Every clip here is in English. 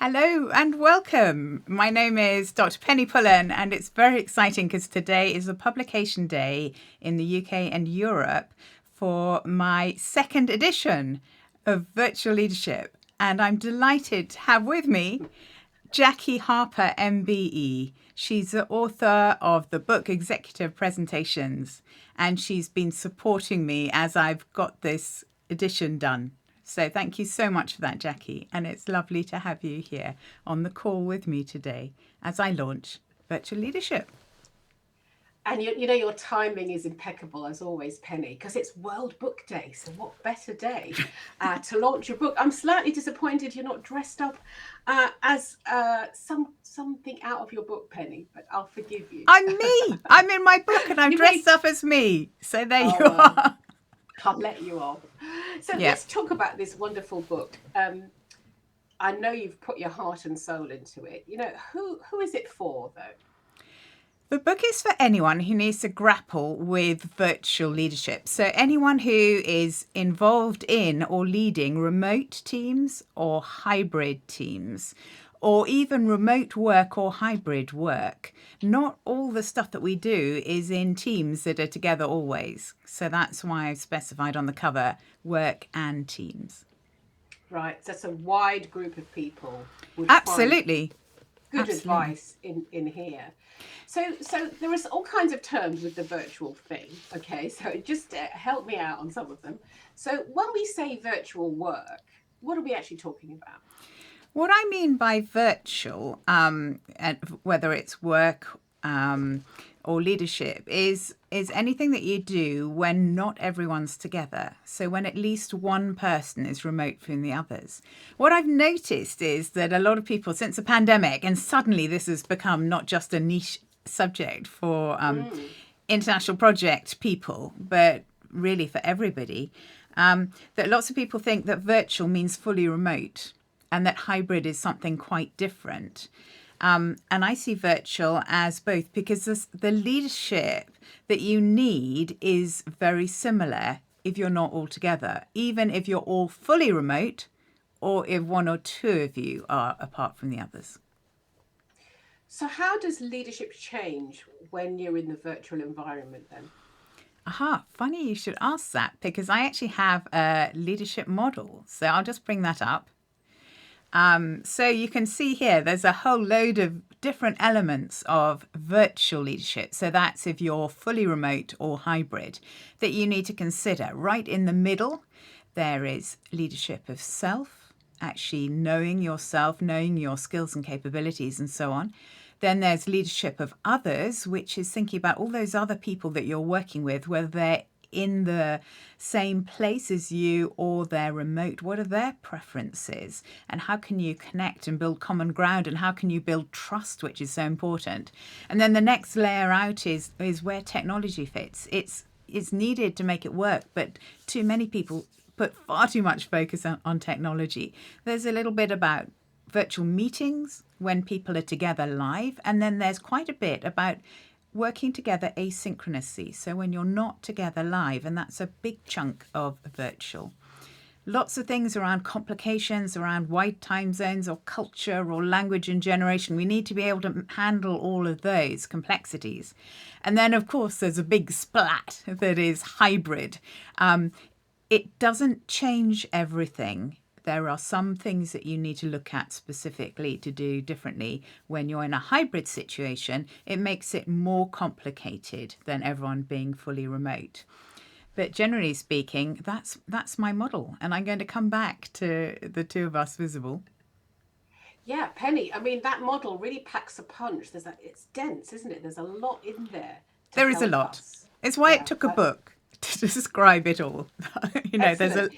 Hello and welcome. My name is Dr. Penny Pullan, and it's very exciting because today is a publication day in the UK and Europe for my second edition of Virtual Leadership. And I'm delighted to have with me Jacqui Harper, MBE. She's the author of the book Executive Presentations, and she's been supporting me as I've got this edition done. So thank you so much for that, Jacqui. And it's lovely to have you here on the call with me today as I launch Virtual Leadership. And your timing is impeccable as always, Penny, because it's World Book Day. So what better day to launch your book? I'm slightly disappointed you're not dressed up as something out of your book, Penny, but I'll forgive you. I'm me. I'm in my book and I'm dressed up as me. So there you are. I'll let you off. So let's talk about this wonderful book. I know you've put your heart and soul into it. Who is it for, though? The book is for anyone who needs to grapple with virtual leadership. So anyone who is involved in or leading remote teams or hybrid teams, or even remote work or hybrid work. Not all the stuff that we do is in teams that are together always. So that's why I've specified on the cover, work and teams. Right, so that's a wide group of people. Absolutely. Good advice in here. So there are all kinds of terms with the virtual thing. Okay, so just help me out on some of them. So when we say virtual work, what are we actually talking about? What I mean by virtual, whether it's work or leadership, is anything that you do when not everyone's together. So when at least one person is remote from the others. What I've noticed is that a lot of people, since the pandemic, and suddenly this has become not just a niche subject for international project people, but really for everybody, that lots of people think that virtual means fully remote, and that hybrid is something quite different. And I see virtual as both, because the leadership that you need is very similar if you're not all together, even if you're all fully remote or if one or two of you are apart from the others. So how does leadership change when you're in the virtual environment then? Aha, funny you should ask that, because I actually have a leadership model. So I'll just bring that up. So you can see here, there's a whole load of different elements of virtual leadership. So that's if you're fully remote or hybrid that you need to consider. Right in the middle, there is leadership of self, actually knowing yourself, knowing your skills and capabilities and so on. Then there's leadership of others, which is thinking about all those other people that you're working with, whether they're in the same place as you or they're remote. What are their preferences? And how can you connect and build common ground? And how can you build trust, which is so important? And then the next layer out is where technology fits. It's needed to make it work, but too many people put far too much focus on technology. There's a little bit about virtual meetings when people are together live. And then there's quite a bit about working together asynchronously, so when you're not together live, and that's a big chunk of virtual. Lots of things around complications, around wide time zones or culture or language and generation. We need to be able to handle all of those complexities. And then, of course, there's a big splat that is hybrid. It doesn't change everything. There are some things that you need to look at specifically to do differently. When you're in a hybrid situation, it makes it more complicated than everyone being fully remote. But generally speaking, that's my model. And I'm going to come back to the two of us visible. Yeah, Penny, I mean, that model really packs a punch. It's dense, isn't it? There's a lot in there. There is a lot. It's why it took a book to describe it all. There's a...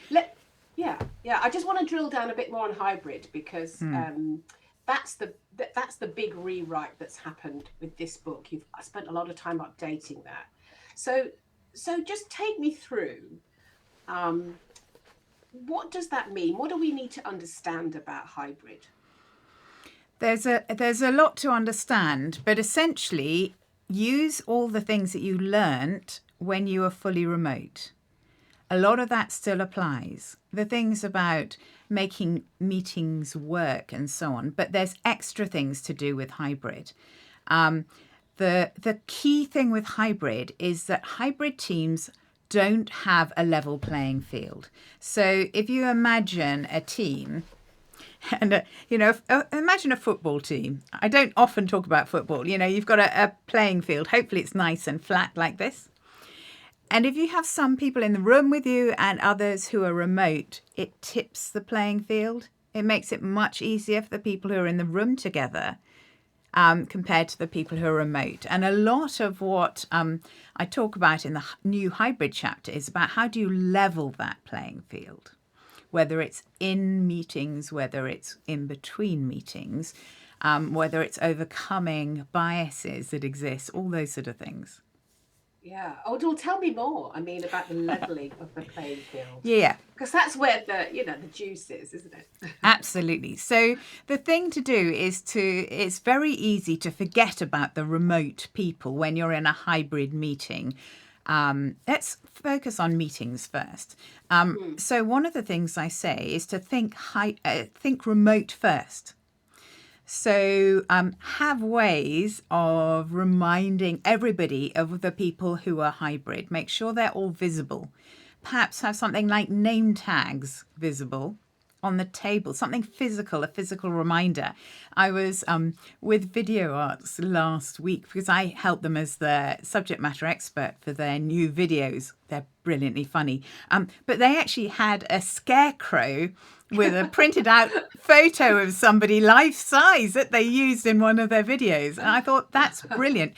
Yeah. I just want to drill down a bit more on hybrid, because that's the big rewrite that's happened with this book. I spent a lot of time updating that. So just take me through. What does that mean? What do we need to understand about hybrid? There's a lot to understand, but essentially use all the things that you learnt when you were fully remote. a lot of that still applies. The things about making meetings work and so on, but there's extra things to do with hybrid. The key thing with hybrid is that hybrid teams don't have a level playing field. So if you imagine a team, and imagine a football team. I don't often talk about football. You've got a playing field. Hopefully it's nice and flat like this. And if you have some people in the room with you and others who are remote, it tips the playing field. It makes it much easier for the people who are in the room together compared to the people who are remote. And a lot of what I talk about in the new hybrid chapter is about how do you level that playing field, whether it's in meetings, whether it's in between meetings, whether it's overcoming biases that exist, all those sort of things. Yeah. Oh, well, tell me more. I mean, about the leveling of the playing field. Yeah. Because that's where the juice is, isn't it? Absolutely. So the thing to do is it's very easy to forget about the remote people when you're in a hybrid meeting. Let's focus on meetings first. So one of the things I say is to think remote first. So have ways of reminding everybody of the people who are hybrid. Make sure they're all visible. Perhaps have something like name tags visible on the table, something physical, a physical reminder. I was with Video Arts last week because I helped them as the subject matter expert for their new videos. They're brilliantly funny. But they actually had a scarecrow with a printed out photo of somebody life size that they used in one of their videos. And I thought, that's brilliant.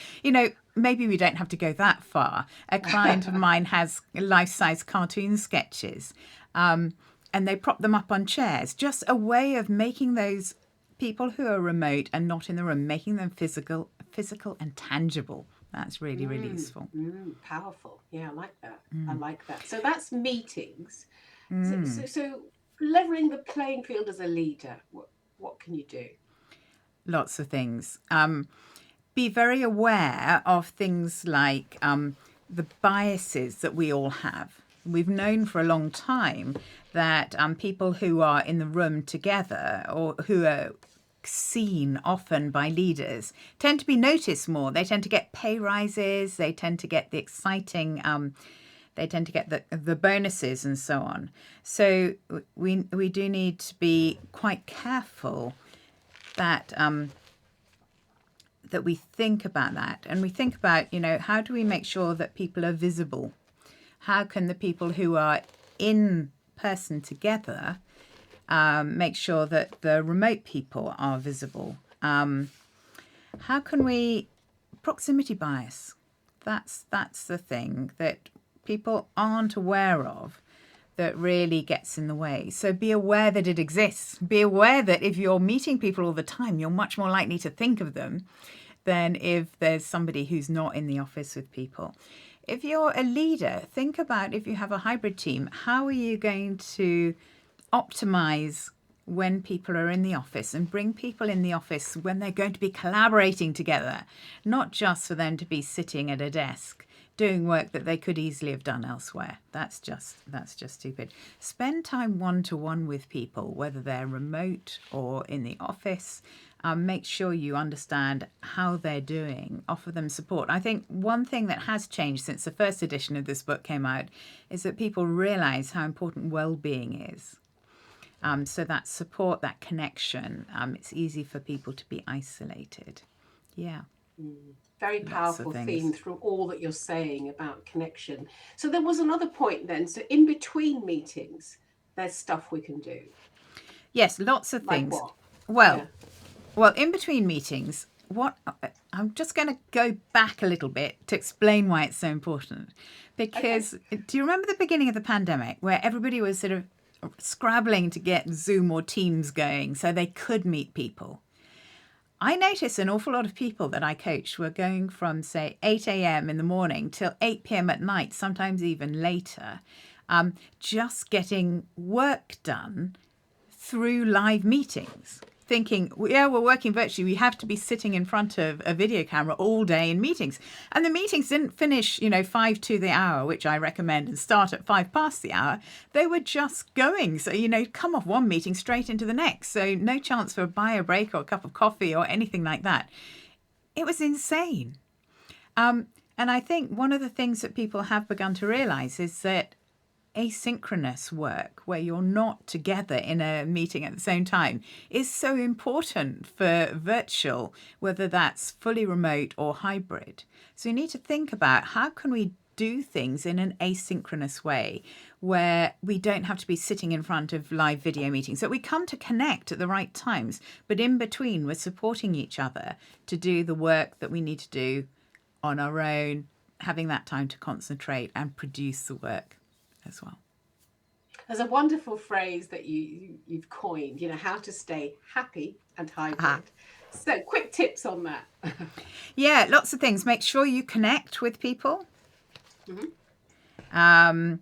Maybe we don't have to go that far. A client of mine has life-size cartoon sketches, and they prop them up on chairs. Just a way of making those people who are remote and not in the room, making them physical and tangible. That's really, really useful. Powerful. Yeah, I like that. I like that. So that's meetings. So leveling the playing field as a leader, what can you do? Lots of things. Be very aware of things like the biases that we all have. We've known for a long time that people who are in the room together or who are seen often by leaders tend to be noticed more. They tend to get pay rises. They tend to get the exciting, they tend to get the bonuses and so on. So we do need to be quite careful that that we think about that, and we think about, how do we make sure that people are visible? How can the people who are in person together make sure that the remote people are visible? How can we proximity bias? That's the thing that people aren't aware of that really gets in the way. So be aware that it exists. Be aware that if you're meeting people all the time, you're much more likely to think of them than if there's somebody who's not in the office with people. If you're a leader, think about if you have a hybrid team, how are you going to optimize when people are in the office and bring people in the office when they're going to be collaborating together, not just for them to be sitting at a desk doing work that they could easily have done elsewhere. That's just stupid. Spend time one-to-one with people, whether they're remote or in the office. Make sure you understand how they're doing, offer them support. I think one thing that has changed since the first edition of this book came out is that people realize how important well-being is. So that support, that connection, it's easy for people to be isolated. Yeah. Very powerful theme through all that you're saying about connection. So there was another point then. So in between meetings, there's stuff we can do. Yes, lots of things. Like what? Well, in between meetings, I'm just going to go back a little bit to explain why it's so important. Because do you remember the beginning of the pandemic where everybody was sort of scrabbling to get Zoom or Teams going so they could meet people? I noticed an awful lot of people that I coached were going from, say, 8 a.m. in the morning till 8 p.m. at night, sometimes even later, just getting work done through live meetings. thinking, yeah, we're working virtually. We have to be sitting in front of a video camera all day in meetings. And the meetings didn't finish, 5 to the hour, which I recommend, and start at 5 past the hour. They were just going. So, come off one meeting straight into the next. So no chance for a bio break or a cup of coffee or anything like that. It was insane. And I think one of the things that people have begun to realize is that asynchronous work, where you're not together in a meeting at the same time, is so important for virtual, whether that's fully remote or hybrid. So you need to think about, how can we do things in an asynchronous way where we don't have to be sitting in front of live video meetings, that we come to connect at the right times, but in between we're supporting each other to do the work that we need to do on our own, having that time to concentrate and produce the work as well. There's a wonderful phrase that you've coined, how to stay happy and hybrid. So quick tips on that. Yeah, lots of things. Make sure you connect with people. Mm-hmm.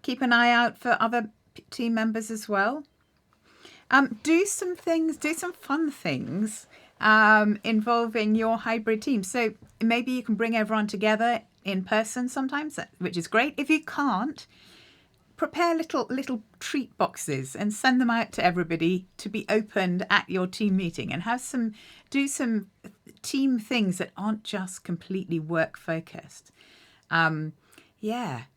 Keep an eye out for other team members as well. Do some fun things involving your hybrid team. So maybe you can bring everyone together in person sometimes, which is great. If you can't, prepare little treat boxes and send them out to everybody to be opened at your team meeting, and do some team things that aren't just completely work focused.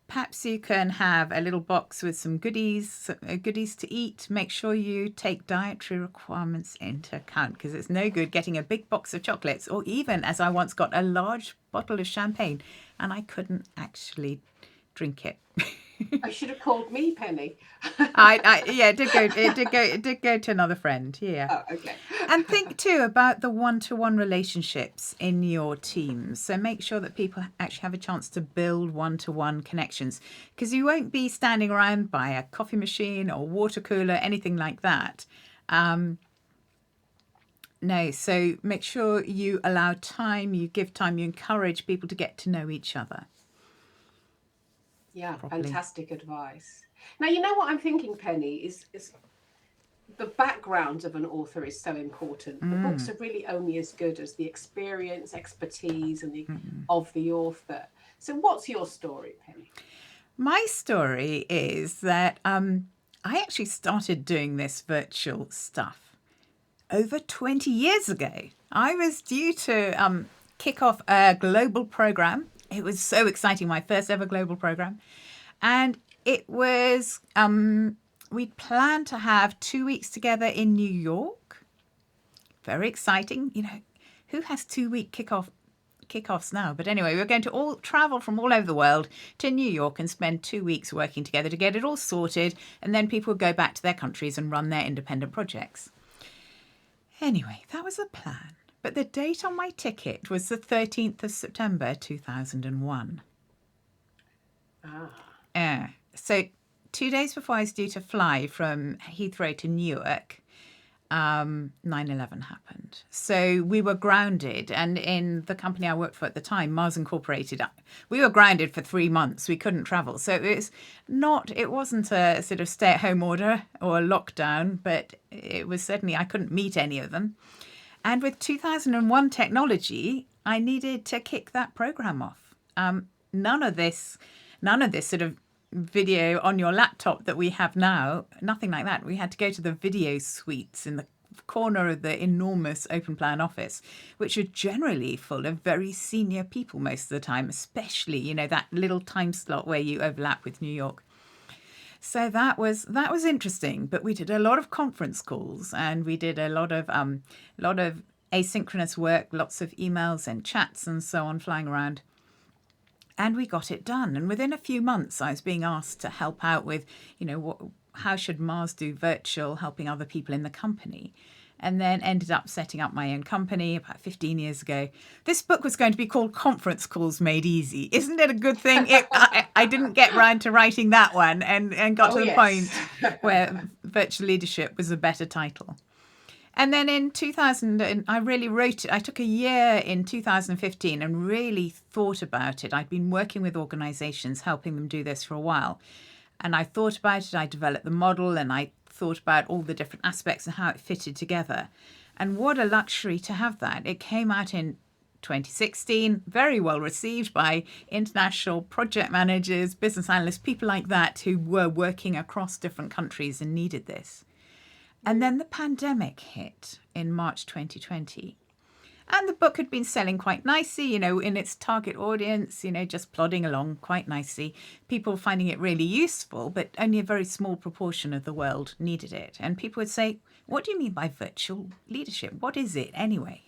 Perhaps you can have a little box with some goodies to eat. Make sure you take dietary requirements into account, because it's no good getting a big box of chocolates, or even, as I once got, a large bottle of champagne and I couldn't actually drink it. I should have called me, Penny. It did go to another friend. Yeah. Oh, okay. And think too about the one-to-one relationships in your teams. So make sure that people actually have a chance to build one-to-one connections, because you won't be standing around by a coffee machine or water cooler, anything like that. No, so make sure you allow time, you give time, you encourage people to get to know each other. Yeah, properly. Fantastic advice. Now, what I'm thinking, Penny, is the background of an author is so important. The books are really only as good as the experience, expertise, and of the author. So what's your story, Penny? My story is that I actually started doing this virtual stuff over 20 years ago. I was due to kick off a global program. It was so exciting, my first ever global program. And it was, we'd planned to have 2 weeks together in New York. Very exciting. Who has 2-week kickoffs now? But anyway, we were going to all travel from all over the world to New York and spend 2 weeks working together to get it all sorted. And then people would go back to their countries and run their independent projects. Anyway, that was the plan. But the date on my ticket was the 13th of September, 2001. So 2 days before I was due to fly from Heathrow to Newark, 9/11 happened. So we were grounded. And in the company I worked for at the time, Mars Incorporated, we were grounded for 3 months. We couldn't travel. So it wasn't a sort of stay-at-home order or a lockdown, but it was certainly, I couldn't meet any of them. And with 2001 technology, I needed to kick that program off. None of this sort of video on your laptop that we have now, nothing like that. We had to go to the video suites in the corner of the enormous open plan office, which are generally full of very senior people most of the time, especially, that little time slot where you overlap with New York. So that was interesting, but we did a lot of conference calls and we did a lot of asynchronous work, lots of emails and chats and so on flying around. And we got it done. And within a few months, I was being asked to help out with, how should Mars do virtual, helping other people in the company. And then ended up setting up my own company about 15 years ago. This book was going to be called Conference Calls Made Easy. Isn't it a good thing? I didn't get round to writing that one and got to the point where virtual leadership was a better title. And then in 2000, I really wrote it. I took a year in 2015 and really thought about it. I'd been working with organizations, helping them do this for a while. And I thought about it. I developed the model and I thought about all the different aspects and how it fitted together. And what a luxury to have that. It came out in 2016, very well received by international project managers, business analysts, people like that who were working across different countries and needed this. And then the pandemic hit in March 2020. And the book had been selling quite nicely, in its target audience, just plodding along quite nicely. People finding it really useful, but only a very small proportion of the world needed it. And people would say, what do you mean by virtual leadership? What is it anyway?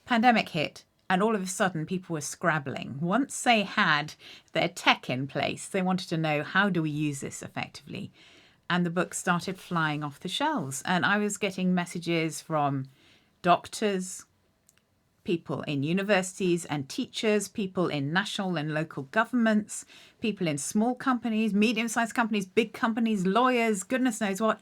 Pandemic hit, and all of a sudden people were scrabbling. Once they had their tech in place, they wanted to know, how do we use this effectively? And the book started flying off the shelves. And I was getting messages from doctors, people in universities and teachers, people in national and local governments, people in small companies, medium-sized companies, big companies, lawyers, goodness knows what,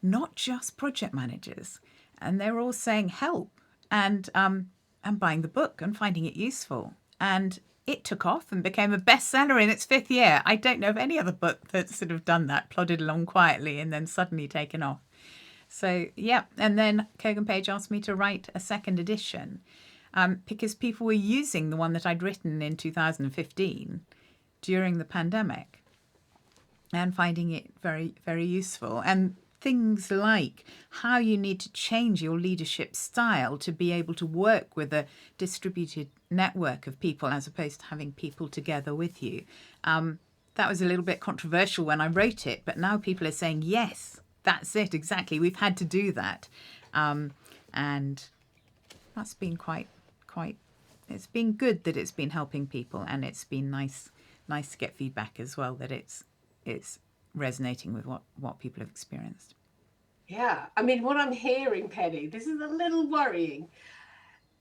not just project managers. And they were all saying, help. And I'm buying the book and finding it useful. And it took off and became a bestseller in its 5th year. I don't know of any other book that's sort of done that, plodded along quietly and then suddenly taken off. So, yeah. And then Kogan Page asked me to write a second edition because people were using the one that I'd written in 2015 during the pandemic and finding it very, very useful. And things like how you need to change your leadership style to be able to work with a distributed network of people as opposed to having people together with you. That was a little bit controversial when I wrote it, but now people are saying, yes, that's it, exactly. We've had to do that. And that's been quite, it's been good that it's been helping people, and it's been nice to get feedback as well that it's resonating with what people have experienced. Yeah, I mean, what I'm hearing, Penny, this is a little worrying.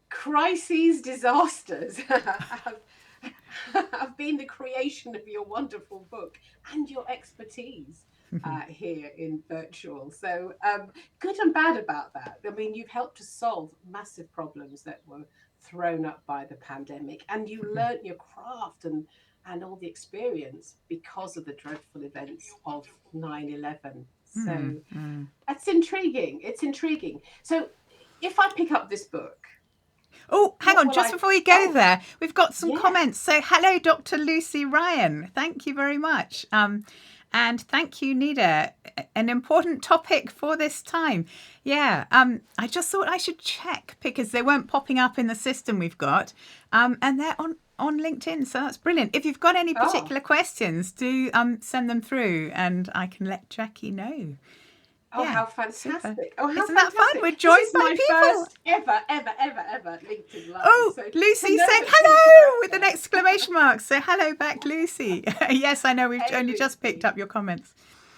Crises, disasters have been the creation of your wonderful book and your expertise here in virtual. So good and bad about that. I mean, you've helped to solve massive problems that were thrown up by the pandemic, and you learnt your craft and all the experience because of the dreadful events of 9/11. So that's intriguing. It's intriguing. So if I pick up this book. Oh, hang on, just before we go there, we've got some comments. So hello, Dr. Lucy Ryan. Thank you very much. And thank you, Nida. An important topic for this time. Yeah, I just thought I should check because they weren't popping up in the system we've got. And they're on LinkedIn, so that's brilliant. If you've got any particular questions, do send them through and I can let Jacqui know. Oh, yeah, how fantastic. Super. Oh, how Isn't fantastic. that fun? We're joined by people. First ever LinkedIn Live. Oh, so Lucy said hello with an exclamation mark. So hello back, Lucy. Yes, I know. We've only just picked up your comments.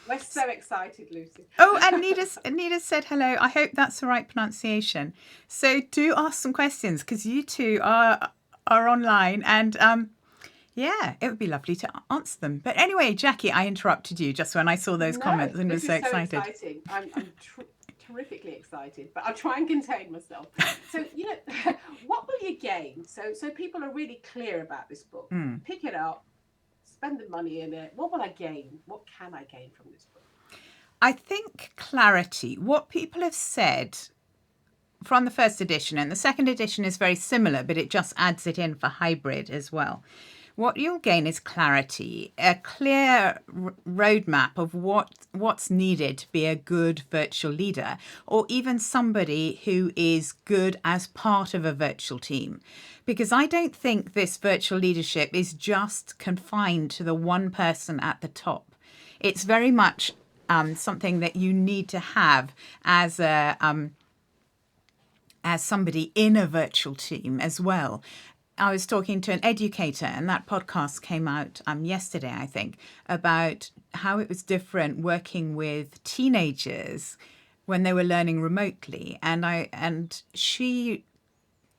We're so excited, Lucy. Oh, and Nida said hello. I hope that's the right pronunciation. So do ask some questions because you two are online and yeah, it would be lovely to answer them. But anyway, Jacqui, I interrupted you just when I saw those comments and was so excited. Exciting. I'm terrifically excited, but I'll try and contain myself. So, what will you gain? So people are really clear about this book. Pick it up, spend the money in it. What will I gain? What can I gain from this book? I think clarity. What people have said from the first edition, and the second edition is very similar, but it just adds it in for hybrid as well. What you'll gain is clarity, a clear roadmap of what's needed to be a good virtual leader, or even somebody who is good as part of a virtual team. Because I don't think this virtual leadership is just confined to the one person at the top. It's very much something that you need to have as somebody in a virtual team as well. I was talking to an educator, and that podcast came out yesterday, I think, about how it was different working with teenagers when they were learning remotely. And she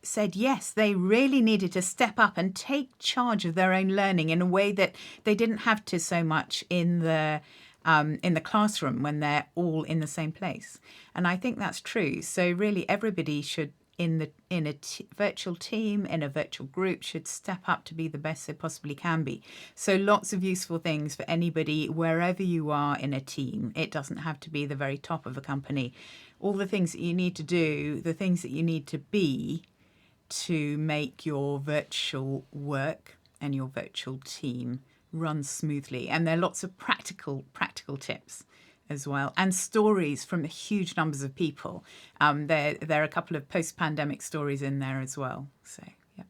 said, yes, they really needed to step up and take charge of their own learning in a way that they didn't have to so much in the classroom when they're all in the same place. And I think that's true. So really, everybody should in a virtual team, in a virtual group, should step up to be the best they possibly can be. So lots of useful things for anybody, wherever you are in a team. It doesn't have to be the very top of a company. All the things that you need to do, the things that you need to be to make your virtual work and your virtual team run smoothly. And there are lots of practical tips as well, and stories from huge numbers of people. There are a couple of post-pandemic stories in there as well. So yeah.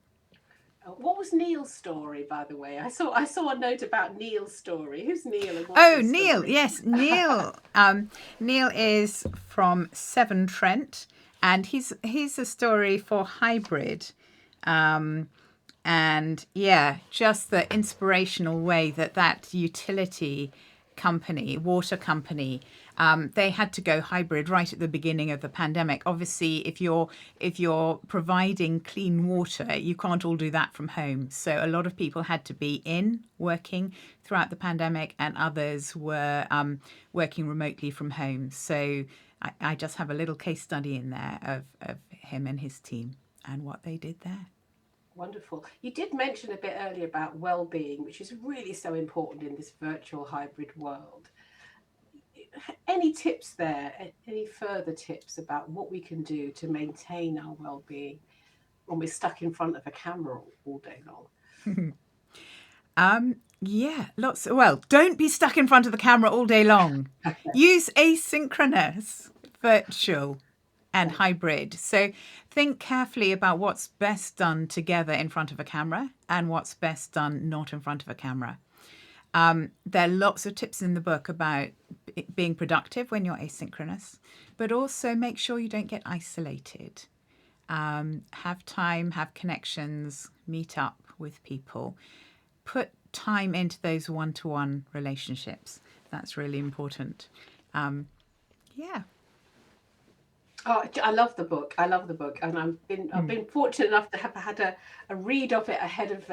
What was Neil's story, by the way? I saw a note about Neil's story. Who's Neil? And what's his Neil. story? Yes, Neil. Neil is from Severn Trent, and he's a story for hybrid. And yeah, just the inspirational way that utility company, water company, they had to go hybrid right at the beginning of the pandemic. Obviously, if you're providing clean water, you can't all do that from home. So a lot of people had to be in working throughout the pandemic, and others were working remotely from home. So I just have a little case study in there of him and his team and what they did there. Wonderful. You did mention a bit earlier about well-being, which is really so important in this virtual hybrid world. Any tips there? Any further tips about what we can do to maintain our well-being when we're stuck in front of a camera all day long? Yeah, lots. Well, don't be stuck in front of the camera all day long. Use asynchronous, virtual, and hybrid. So think carefully about what's best done together in front of a camera and what's best done not in front of a camera. There are lots of tips in the book about being productive when you're asynchronous, but also make sure you don't get isolated. Have time, have connections, meet up with people. Put time into those one-to-one relationships. That's really important. Yeah. Oh, I love the book. And I've been fortunate enough to have had a read of it ahead of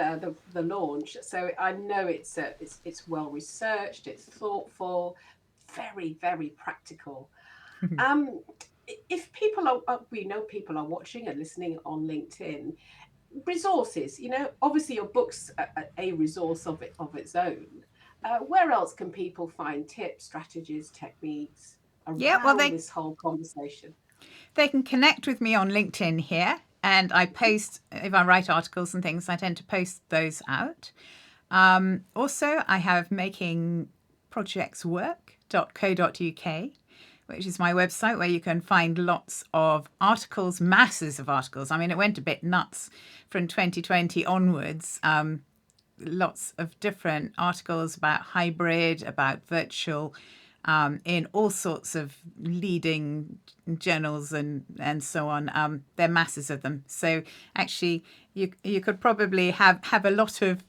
the launch. So I know it's well researched, it's thoughtful, very, very practical. If people we know people are watching and listening on LinkedIn, resources. Obviously your book's a resource of its own. Where else can people find tips, strategies, techniques around this whole conversation? They can connect with me on LinkedIn here, and I post, if I write articles and things, I tend to post those out. Also, I have makingprojectswork.co.uk, which is my website where you can find lots of articles, masses of articles. I mean, it went a bit nuts from 2020 onwards. Lots of different articles about hybrid, about virtual, in all sorts of leading journals and so on. There are masses of them. So actually, you could probably have a lot of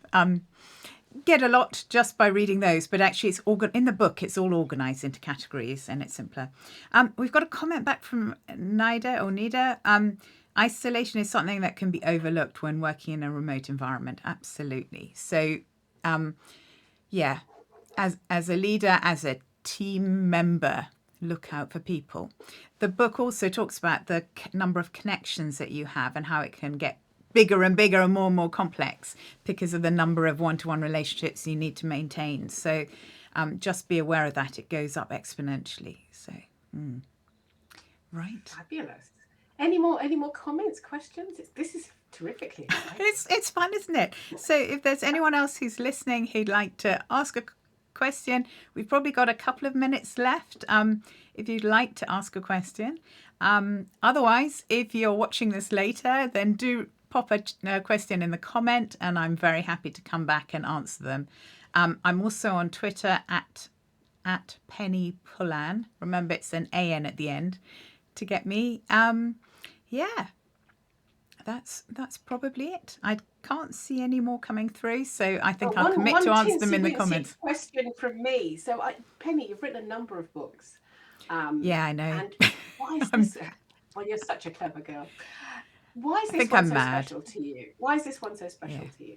get a lot just by reading those. But actually, it's in the book. It's all organised into categories, and it's simpler. We've got a comment back from Nida. Isolation is something that can be overlooked when working in a remote environment. Absolutely. So, yeah, as a leader, as a team member, look out for people. The book also talks about the number of connections that you have and how it can get bigger and bigger and more complex because of the number of one-to-one relationships you need to maintain. So just be aware of that. It goes up exponentially. So, right. Fabulous. Any more comments, questions? This is terrifically exciting. It's fun, isn't it? So if there's anyone else who's listening who'd like to ask a question, we've probably got a couple of minutes left if you'd like to ask a question. Otherwise, if you're watching this later, then do pop a question in the comment, and I'm very happy to come back and answer them. I'm also on Twitter at Penny Pullan. Remember, it's an AN at the end to get me. Yeah, that's probably it. I can't see any more coming through, so I think I'll commit to answer them in the comments. Question from me. So, Penny, you've written a number of books. Yeah, I know. And why is this? Well, you're such a clever girl. Why is this one so special to you? Why is this one so special to you?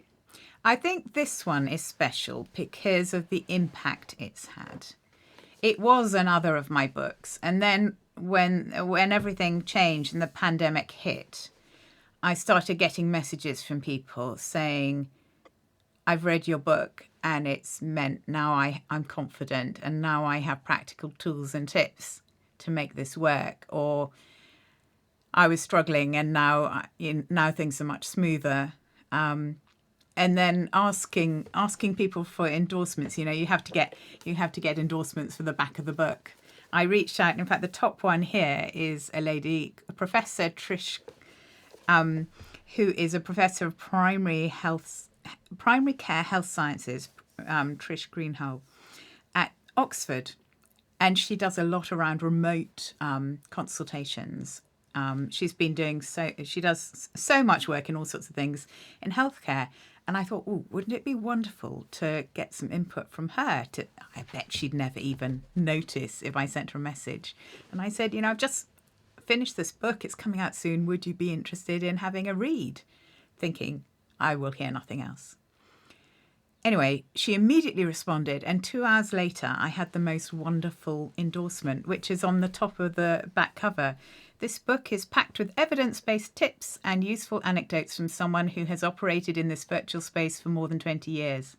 I think this one is special because of the impact it's had. It was another of my books, and then when everything changed and the pandemic hit, I started getting messages from people saying, I've read your book and it's meant now I'm confident and now I have practical tools and tips to make this work. Or I was struggling and now things are much smoother. And then asking people for endorsements. You have to get endorsements for the back of the book. I reached out. In fact, the top one here is Professor Trish, who is a professor of primary care health sciences, Trish Greenhalgh, at Oxford, and she does a lot around remote consultations. She's been doing she does so much work in all sorts of things in healthcare. And I thought, wouldn't it be wonderful to get some input from her? I bet she'd never even notice if I sent her a message. And I said, I've just finished this book. It's coming out soon. Would you be interested in having a read? Thinking, I will hear nothing else. Anyway, she immediately responded. And 2 hours later, I had the most wonderful endorsement, which is on the top of the back cover. This book is packed with evidence-based tips and useful anecdotes from someone who has operated in this virtual space for more than 20 years.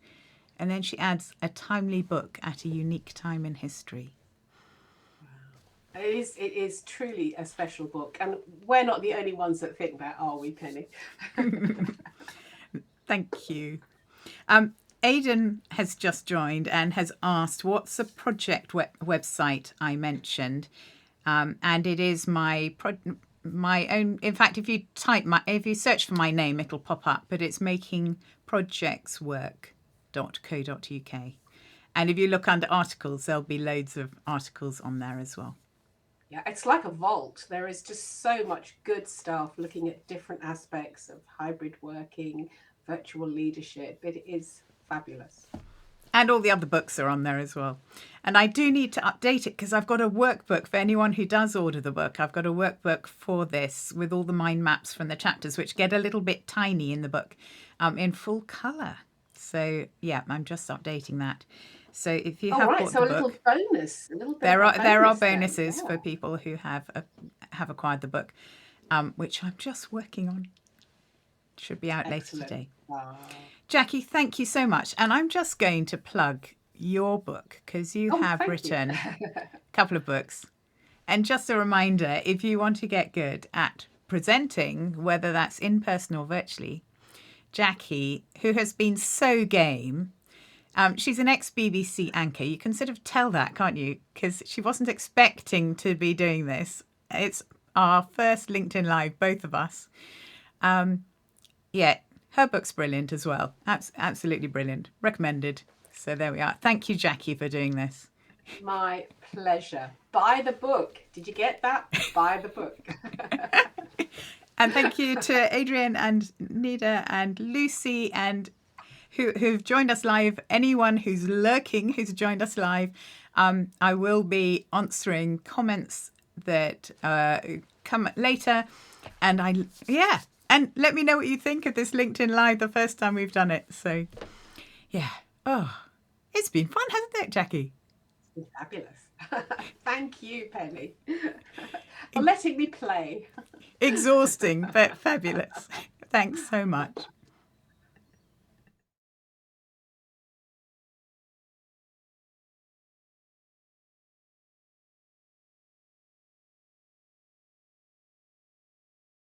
And then she adds, a timely book at a unique time in history. Wow. It is truly a special book. And we're not the only ones that think that, are we, Penny? Thank you. Aidan has just joined and has asked, what's the project website I mentioned? And it is my own. In fact, if you search for my name, it'll pop up. But it's makingprojectswork.co.uk. And if you look under articles, there'll be loads of articles on there as well. Yeah, it's like a vault. There is just so much good stuff looking at different aspects of hybrid working, virtual leadership. It is fabulous. And all the other books are on there as well. And I do need to update it because I've got a workbook for anyone who does order the book. I've got a workbook for this with all the mind maps from the chapters, which get a little bit tiny in the book, in full colour. So, yeah, I'm just updating that. So if you have bought the book, little bonus. A little bit there are bonuses for people who have acquired the book, which I'm just working on. Should be out later today. Wow. Jacqui, thank you so much. And I'm just going to plug your book because you have written a couple of books. And just a reminder, if you want to get good at presenting, whether that's in person or virtually, Jacqui, who has been so game, she's an ex-BBC anchor. You can sort of tell that, can't you? Because she wasn't expecting to be doing this. It's our first LinkedIn Live, both of us. Yeah, her book's brilliant as well. Absolutely brilliant. Recommended. So there we are. Thank you, Jacqui, for doing this. My pleasure. Buy the book. Did you get that? Buy the book. And thank you to Adrian and Nida and Lucy and who've joined us live. Anyone who's lurking who's joined us live. I will be answering comments that come later. And and let me know what you think of this LinkedIn Live the first time we've done it. So, yeah. Oh, it's been fun, hasn't it, Jacqui? It's been fabulous. Thank you, Penny, for letting me play. Exhausting, but fabulous. Thanks so much.